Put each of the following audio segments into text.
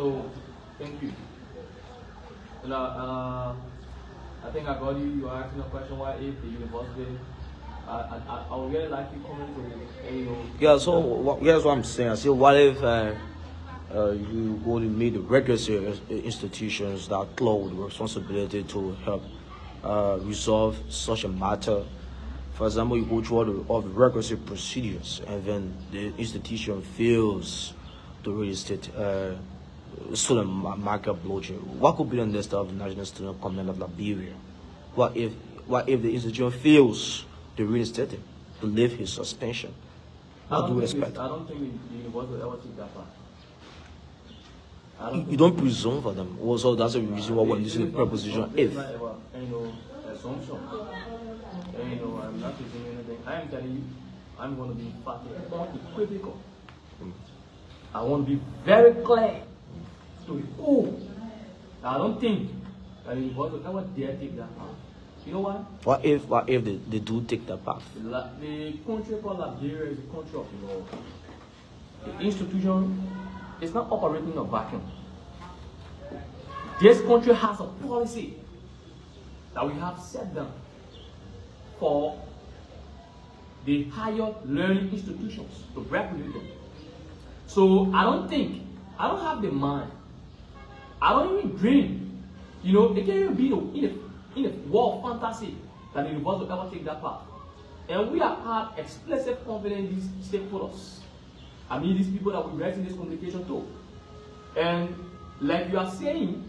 So, thank you. I think I got you. You are asking a question why if the university. I would really like you comment on. Yeah. So here's what I'm saying. I say, what if you go to meet the regulatory institutions that claim the responsibility to help resolve such a matter? For example, you go through all the regulatory procedures, and then the institution fails to reinstate student Michael Blojaye. What could be the next step of the National Student Command of Liberia? What if the institution fails to reinstate him, to lift his suspension? What do you expect? I don't think the university will ever take that part. You don't presume for them. Also, that's the reason why we're using the preposition if. Assumption. I'm not presuming anything. I am telling you, I'm going to be unequivocal. I want to be very clear to the whole. I don't think that the university will ever dare take that part. You know why? What if they do take that path? The country called Liberia is a country of law. The institution is not operating in a vacuum. This country has a policy that we have set down for the higher learning institutions to regulate them. So I don't have the mind. I don't even dream. It can't even be in a world of fantasy that the university will ever take that path. And we have had explicit confidence in these stakeholders. I mean, these people that we write in this communication to. And like you are saying,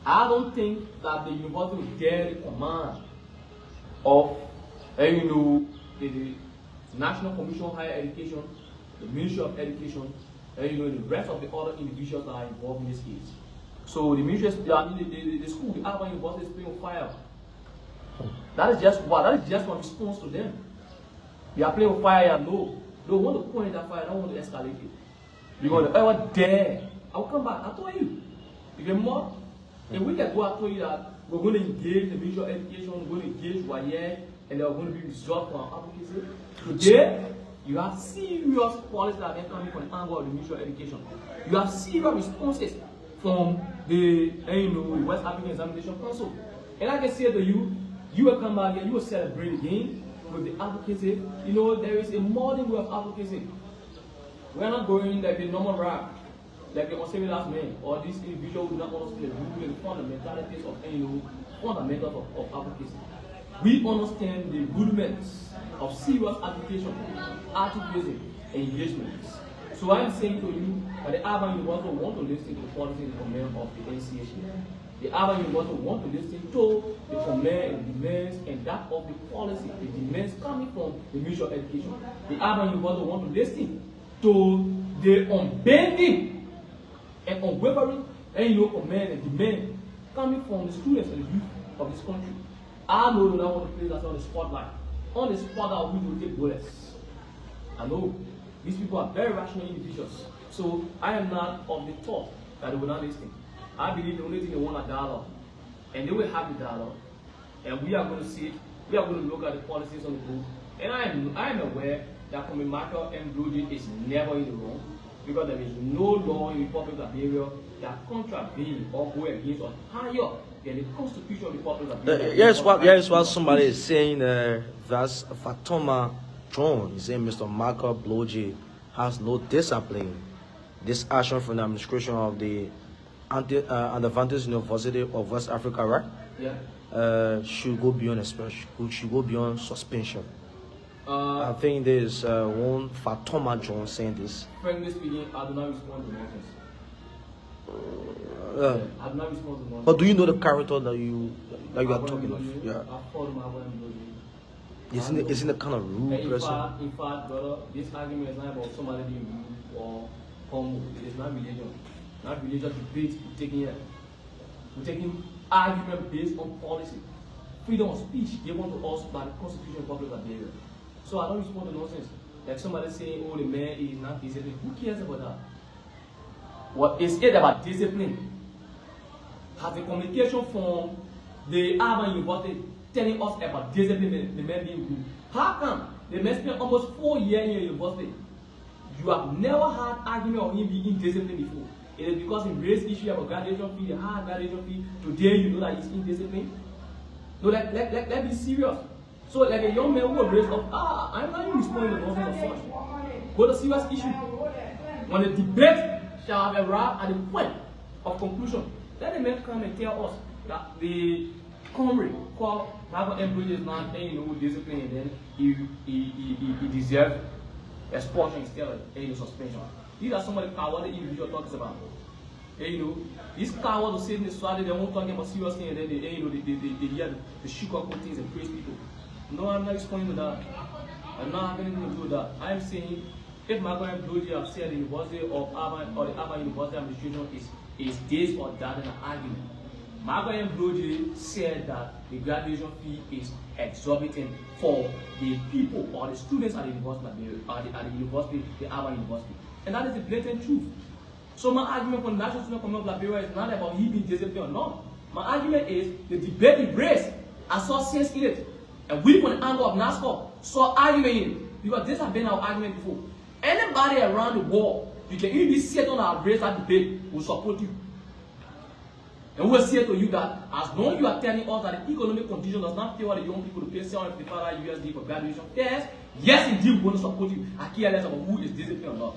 I don't think that the university will dare the command of, the National Commission on Higher Education, the Ministry of Education, and the rest of the other individuals that are involved in this case. So the ministry, the school, the Alabama University is playing fire. That is just what? That is just one response to them. We are playing with fire. No, they want to point that fire. They don't want to escalate it. Because they ever dare. I will come back. I told you. You get more. A week ago, I told you that we're going to engage the Ministry of Education, we're going to engage YA, and they're going to be resolved from our advocacy. Today, you have serious policies that are coming from the angle of the Ministry of Education. You have serious responses from the West African Examination Council. And I can say to you, you will come back here, you will celebrate again with the advocacy. There is a modern way of advocacy. We are not going like the normal rap, like the Muslim last man, or this individual who do not understand the fundamentalities fundamentals of advocacy. We understand the rudiments of serious application, activism, and engagements. So I'm saying to you that the Alabama University want to listen to the policy and command of the NCHC. The Alabama University want to listen to the command and demands and that of the policy, the demands coming from the Ministry of Education. The Alabama University want to listen to the unbending and unwavering command and demand coming from the students and the youth of this country. I know that I want to place that on the spotlight. On the spotlight, we will take bullets. I know. These people are very rational individuals. So I am not of the thought that they will not listen. I believe the only thing they want is dialogue. And they will have the dialogue. And we are going to see, we are going to look at the policies on the book. And I am aware that Comrade Michael Blojaye is never in the wrong. Because there is no law in the Republic of Liberia that contravenes or go against or higher than the Constitution of the Republic of Liberia. Here's what somebody is saying. That's Fatoma John is saying Mr. Michael Blojaye has no discipline. This action from the administration of the Adventist University of West Africa, right? Yeah. Should go beyond should go beyond suspension. I think there's one Fatoma John saying this. Frankly speaking, I do not respond to nonsense. I do not respond to nonsense. But do you know the character that you are talking of? Yeah. I follow my Blojaye. Isn't it kind of rude person? In fact, brother, this argument is not about somebody being rude or humble. It is not religion. Not religious debate we're taking here. We're taking argument based on policy. Freedom of speech given to us by the Constitution of the Republic of Liberia. So I don't respond to nonsense. Like somebody saying, oh, the man is not disciplined. Who cares about that? What is it about discipline? Has the communication from the Alabama University telling us about discipline, the man being good? How come the man spent almost 4 years in your university? You have never had argument of him being disciplined before. It is because he raised issue about graduation fee, the high graduation fee. Today you know that he's indisciplined. No, let's be serious. So like a young man who will raise up, I'm not even responding to nonsense of such. Go to serious issue. When the debate shall have arrived at the point of conclusion, let the man come and tell us that the comrade called Michael Blojaye is not discipline, and then he deserves expulsion instead of suspension. These are some of the cowardly individuals talks about. These cowards will sit in the swallow, they won't talk about serious things, and then they hear the sugarcoat things and praise people. No, I'm not responding to that. I'm not having anything to do with that. I'm saying if Michael Blojaye have said the University of Auburn or the Auburn University administration is this or that in an argument. Michael Blojaye said that the graduation fee is exorbitant for the people or the students at the university, the Auburn University. And that is the blatant truth. So my argument for the National Student Community of Liberia is not about he being disciplined or not. My argument is the debate he raised, I saw sense in it. And we from the angle of NASCOL saw argument in it. Because this has been our argument before. Anybody around the world, you can even sit on our raise that debate, will support you. And we'll say to you that as long as you are telling us that the economic condition does not favor the young people to pay $755 USD for graduation fares, yes, indeed, we're going to support you. I care less about who is disciplined or not.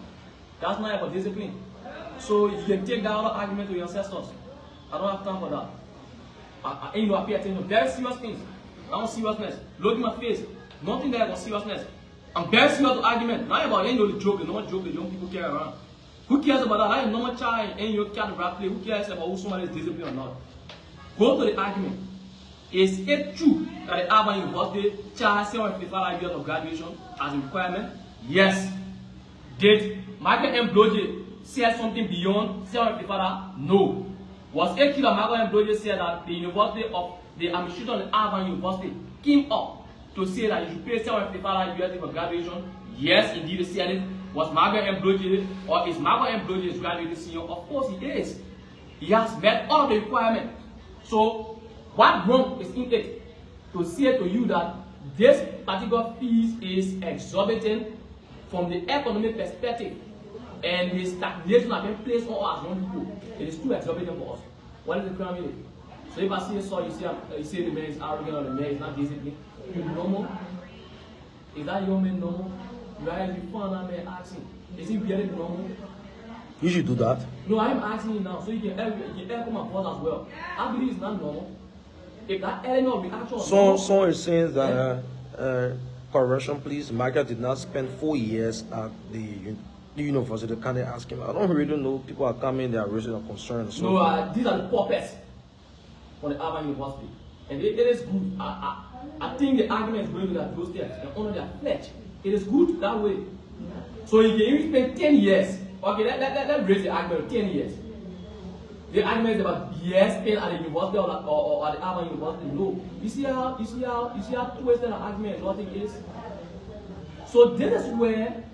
That's not about discipline. So you can take that other argument to your ancestors. I don't have time for that. I pay attention to very serious things. I want seriousness. Look in my face. Nothing there about seriousness. I'm very serious to argument. Not about any of the joke, the normal joke the young people carry around. Who cares about that? Like a normal child and your cat rap play. Who cares about who somebody is disciplined or not? Go to the argument. Is it true that the Auburn University charge $755 years of graduation as a requirement? Yes. Did Michael Blojaye say something beyond $755? No. Was it true that Michael Blojaye said that the University of the administration of the Auburn University came up to say that you should pay $755 USD for graduation? Yes, indeed, he said it. Was Michael Blojaye or is Michael Blojaye's graduating senior? Of course he is. He has met all of the requirements. So, what wrong is in it to say to you that this particular fees is exorbitant from the economic perspective and the stagnation has been placed on us young people? It is too exorbitant for us. What is the crime in it? So if I see a saw, you say the man is arrogant or the man is not disciplined. Is it normal? Is that young man normal? Right before that man asking, is he really normal? You should do that. No, I'm asking you now, so you can echo my voice as well. I believe it's not normal. If that element of reaction. So it says that correction, please. Michael did not spend 4 years at the university. Can they ask him? I don't really know. People are coming, they are raising a concern. So no, these are the puppets for the Auburn University, and it is good. I think the argument is going to that those steps and honor their pledge. It is good that way. So if you even spend 10 years, okay, let's raise the argument of 10 years. The argument is about years spent at the university or at the Auburn University. No. You see how twisted an argument is, what it is? So this is where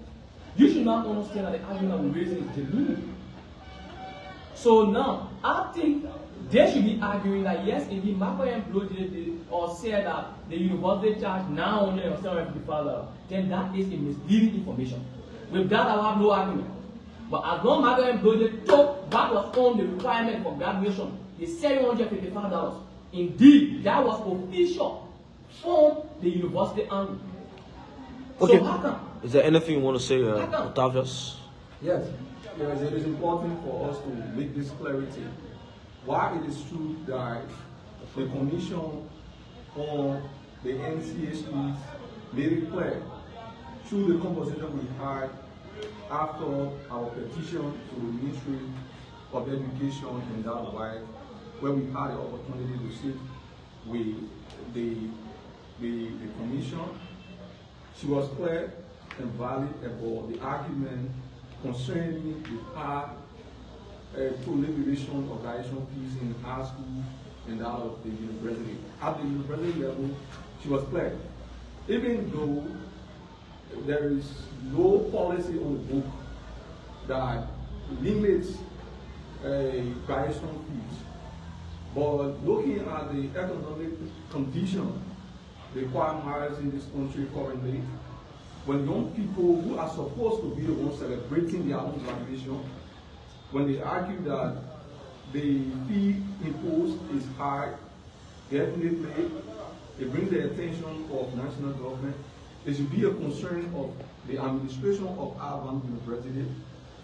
you should not understand that the argument I'm raising is genuine. So now, I think they should be arguing that yes, indeed, Michael Blojaye or said that the university charge now only $755, then that is a misleading information. With that, I will have no argument. But as long as Michael Blojaye took that was on the requirement for graduation, the $755, indeed, that was official from the university angle. Okay. So how come? Is there anything you want to say, Octavius? Yes, it is important for us to make this clarity. Why it is true that the Commission on the NCHEs made it clear through the conversation we had after our petition to the Ministry of Education and that of Life, where we had the opportunity to sit with the Commission. She was clear and valid about the argument concerning the high proliferation of graduation fees in high school and that of the university. At the university level, she was clear. Even though there is no policy on the book that limits graduation fees, but looking at the economic condition required in this country currently, when young people who are supposed to be the ones celebrating their own graduation when they argue that the fee imposed is high, definitely it brings the attention of national government. It should be a concern of the administration of Adventist University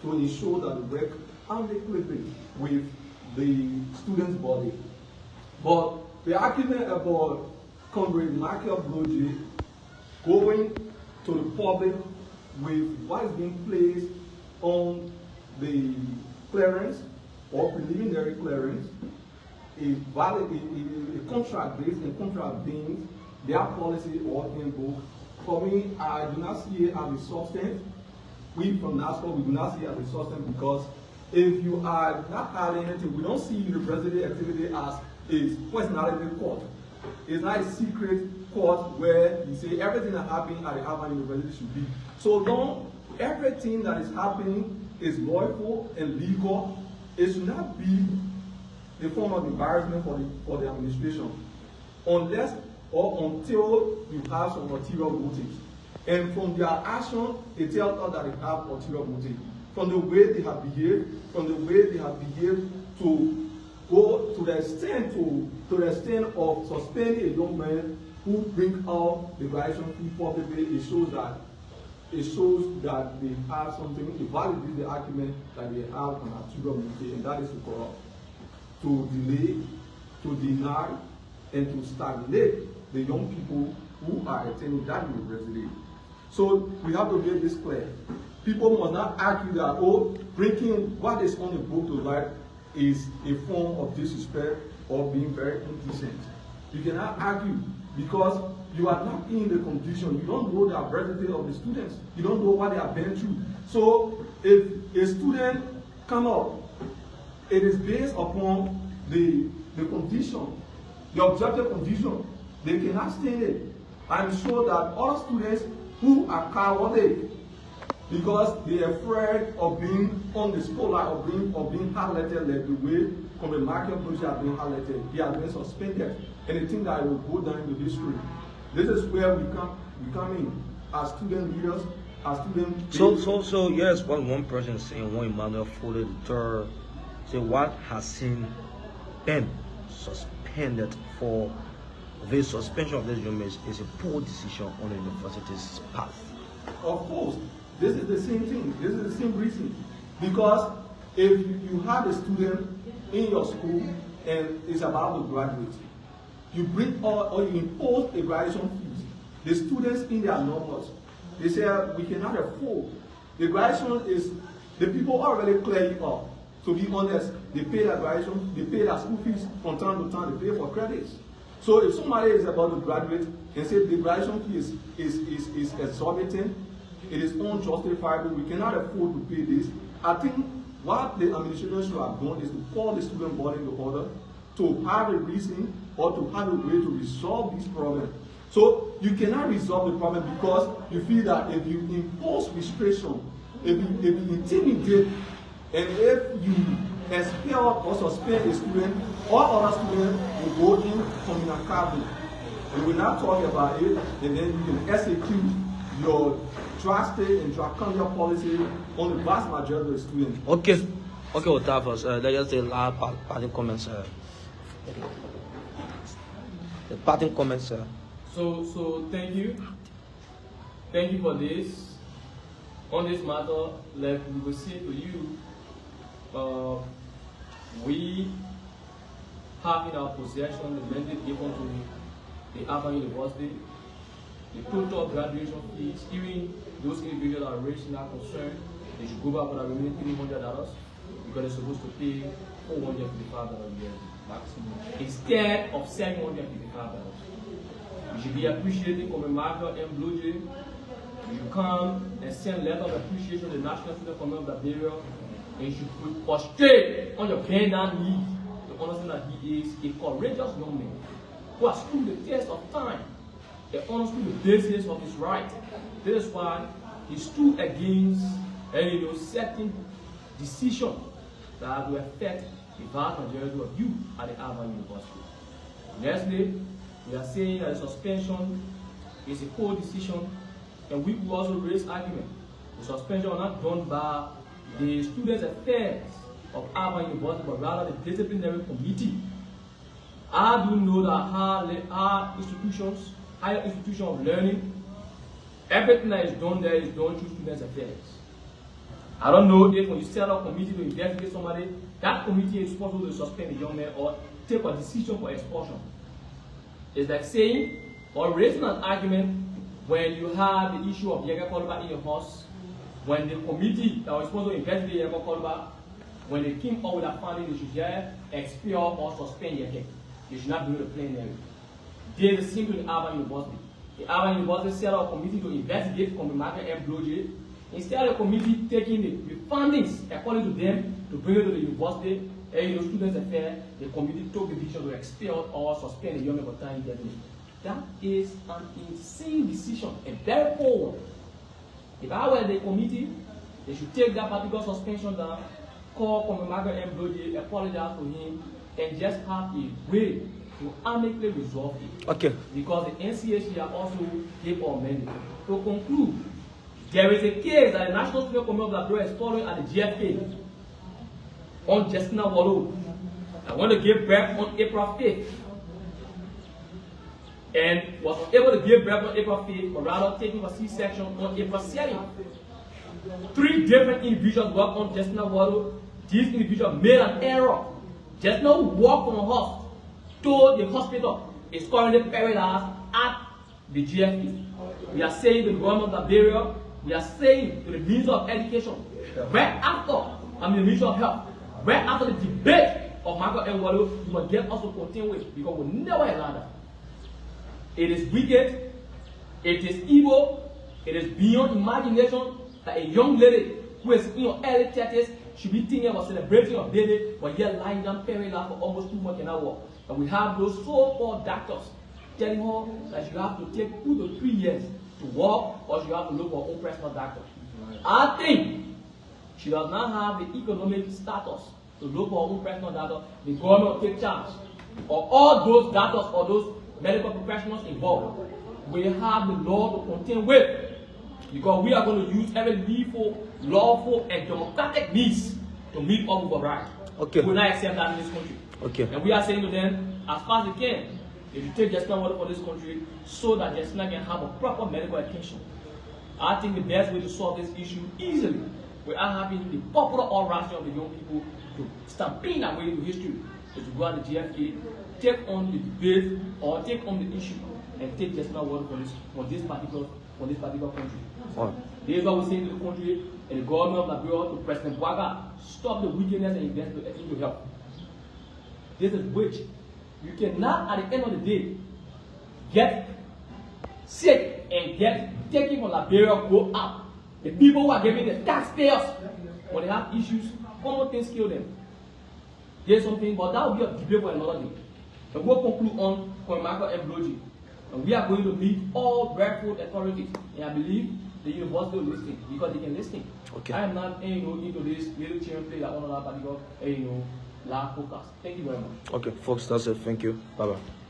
to ensure that they work adequately with the students' body. But the argument about Comrade Michael Blojaye going to the public with what is being placed on the clearance or preliminary clearance is valid, a contract based and contravenes their policy or handbook. For me, I do not see it as a substance. We from NASCOL, we do not see it as a substance because if you are not having anything, we don't see university activity as a personality court. It's not a secret court where you say everything that happened at the Harvard University should be. So don't, everything that is happening is lawful and legal. It should not be a form of embarrassment for the administration unless or until you have some ulterior motives. And from their action, they tell us that they have ulterior motives. From the way they have behaved, to go to the extent of suspending a young man who bring out the graduation fee publicly, it shows that they have something, it validates the argument that they have an ulterior motive, and that is to corrupt, to delay, to deny, and to stagnate the young people who are attending that university. So we have to make this clear. People must not argue that, oh, bringing what is on the book to life is a form of disrespect or being very indecent. You cannot argue because you are not in the condition. You don't know the adversity of the students. You don't know what they have been through. So if a student come up, it is based upon the condition, the objective condition. They cannot stand it. I'm sure that other students who are cowardly because they are afraid of being on the spotlight, of being highlighted like the way Comrade Michael Blojaye has been highlighted. He has been suspended, and they think that it will go down into history. This is where we come in as student leaders, as student. So yes, one person saying one Emmanuel Foley III say what has been suspended for the suspension of this young man is a poor decision on the university's path. Of course. This is the same thing. This is the same reason. Because if you have a student in your school and is about to graduate, you bring or you impose a graduation fees. The students in their numbers, they say we cannot afford. The graduation is the people already clear it up. To be honest, they pay their graduation, they pay their school fees from time to time, they pay for credits. So if somebody is about to graduate and say the graduation fee is exorbitant, it is unjustifiable, we cannot afford to pay this. I think what the administration should have done is to call the student body to order, to have a reason or to have a way to resolve this problem. So you cannot resolve the problem because you feel that if you impose restriction, if you intimidate, and if you expel or suspend a student, all other students will go in communicably. And we're not talking about it, and then you can execute your drastic and draconian policy on the vast majority of the students. Okay, Otavos, let's just say parting comments. The parting comments, sir. So thank you for this. On this matter, like we will say to you, we have in our possession the mandate given to the Harvard University. The total graduation fees, even those individuals that are raising that concern, they should go back for the remaining $300 because they're supposed to pay $455 a year maximum instead of $755. You should be appreciating Comrade Michael M. Blojaye. You should come and send letter of appreciation to the National Student Command of Liberia, and you should prostrate on your bend down knee to understand that he is a courageous young man who has stood the test of time. He understood the basis of his right. This is why he stood against certain decisions that will affect the vast majority of you at the Harvard University. Lastly, we are saying that the suspension is a poor decision, and we will also raise argument. The suspension was not done by the Students' Affairs of Harvard University, but rather the disciplinary committee. I do know that our institutions, higher institutions of learning, everything that is done there is done through students' affairs. I don't know if when you set up a committee to investigate somebody, that committee is responsible to suspend the young man or take a decision for expulsion. It's like saying or raising an argument when you have the issue of Yega Koluba in your house, when the committee that was supposed to investigate Yega Koluba, when they came up with a finding, they should just expel or suspend Yega. They should not be able to play in there. They are the same thing in Harvard University. The Harvard University set up a committee to investigate Michael Blojaye. Instead of the committee taking the findings according to them to bring it to the university, students' affairs, the committee took the decision to expel or suspend the young man for time indefinitely. That is an insane decision, a very poor one. If I were the committee, they should take that particular suspension down, call Michael Blojaye, apologize to him, and just have a way to amicably resolve it. Okay. Because the NCHC are also gave our mandate. To conclude, there is a case that the National Student Committee of Liberia is following at the GFK on Justina Wallow. I want to give birth on April 5th. And was able to give birth on April 5th, but rather taking a C-section on April 7th. 3 different individuals worked on Justina Wallow. These individuals made an error. Justina walked from the house to the hospital is currently paralyzed at the GFK. We are saying to the government of Liberia, we are saying to the Minister of Education, right after, the Minister of Health, right after the debate of Michael Wallow, you must get us to continue with, because we never allow that. It is wicked, it is evil, it is beyond imagination that a young lady who is in her early 30s should be thinking about celebrating her baby, but yet lying down paralyzed for almost 2 months cannot walk. And we have those so-called doctors telling her that she have to take 2 to 3 years to walk, or she have to look for her own personal doctor. I think she does not have the economic status to look for her own personal doctor. The government will take charge of all those doctors or those medical professionals involved. We have the law to contend with, because we are going to use every legal, lawful, and democratic means to meet up with the right. Okay. We will not accept that in this country. Okay. And we are saying to them, as far as they can, they should take Justina Water for this country so that Justina can have a proper medical attention. I think the best way to solve this issue easily without having the popular uprising of the young people to stampede away into history is to go out the GFK, take on the debate or take on the issue and take Justina Water for this particular country. Right. This is what we say to the country and the government of Liberia, to President Bwaga, stop the wickedness and invest into help. This is which you cannot, at the end of the day, get sick and get taken from Liberia, go out. The people who are giving the taxpayers, when they have issues, common things kill them. There's something, but that will be a debate for another day. And we'll conclude on Michael Blojaye. And we are going to meet all rightful authorities. And I believe the university will listen, because they can listen. Okay. I am not into this little children play that one of that particular, focus. Thank you very much. Okay, folks, that's it. Thank you. Bye-bye.